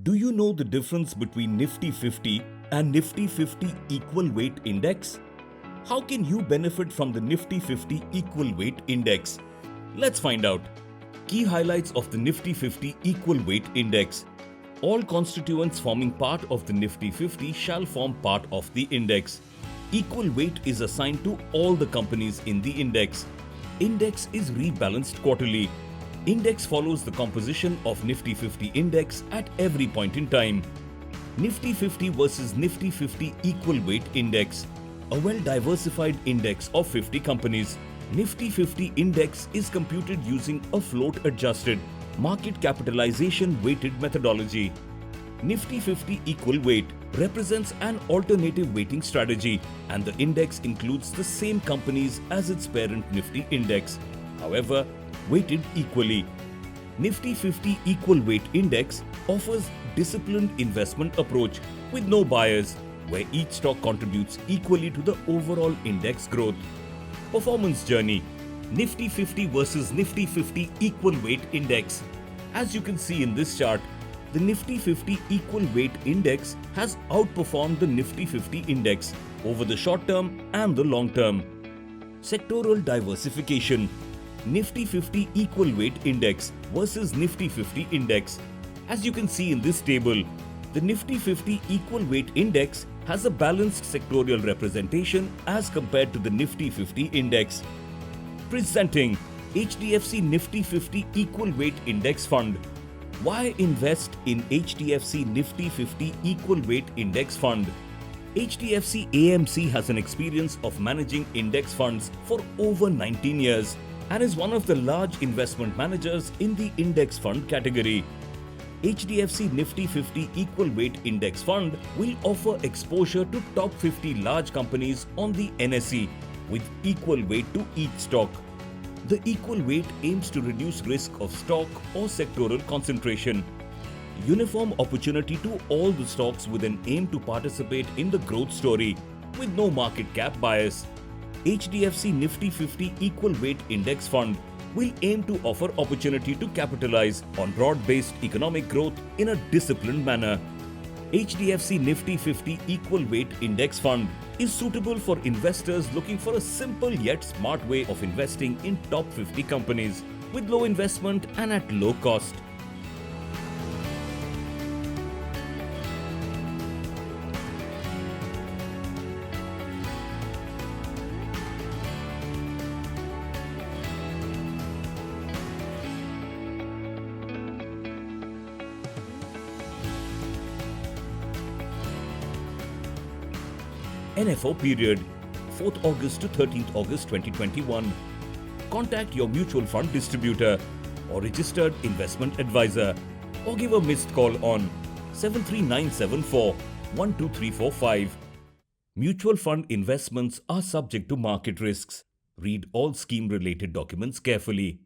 Do you know the difference between Nifty 50 and Nifty 50 Equal Weight Index? How can you benefit from the Nifty 50 Equal Weight Index? Let's find out. Key highlights of the Nifty 50 Equal Weight Index. All constituents forming part of the Nifty 50 shall form part of the index. Equal weight is assigned to all the companies in the index. Index is rebalanced quarterly. Index follows the composition of Nifty 50 index at every point in time. Nifty 50 versus Nifty 50 Equal Weight Index. A well-diversified index of 50 companies. Nifty 50 index is computed using a float-adjusted, market capitalization weighted methodology. Nifty 50 Equal Weight represents an alternative weighting strategy, and the index includes the same companies as its parent Nifty index, however, weighted equally. Nifty 50 Equal Weight Index offers disciplined investment approach with no bias, where each stock contributes equally to the overall index growth. Performance journey. Nifty 50 versus Nifty 50 Equal Weight Index. As you can see in this chart, the Nifty 50 Equal Weight Index has outperformed the Nifty 50 Index over the short term and the long term. Sectoral diversification. Nifty 50 Equal Weight Index versus Nifty 50 Index. As you can see in this table, the Nifty 50 Equal Weight Index has a balanced sectorial representation as compared to the Nifty 50 Index. Presenting HDFC Nifty 50 Equal Weight Index Fund. Why invest in HDFC Nifty 50 Equal Weight Index Fund? HDFC AMC has an experience of managing index funds for over 19 years and is one of the large investment managers in the index fund category. HDFC Nifty 50 Equal Weight Index Fund will offer exposure to top 50 large companies on the NSE with equal weight to each stock. The equal weight aims to reduce risk of stock or sectoral concentration. Uniform opportunity to all the stocks with an aim to participate in the growth story with no market cap bias. HDFC Nifty 50 Equal Weight Index Fund will aim to offer opportunity to capitalize on broad-based economic growth in a disciplined manner. HDFC Nifty 50 Equal Weight Index Fund is suitable for investors looking for a simple yet smart way of investing in top 50 companies with low investment and at low cost. NFO period 4th August to 13th August 2021. Contact your mutual fund distributor or registered investment advisor or give a missed call on 73974 12345. Mutual fund investments are subject to market risks. Read all scheme related documents carefully.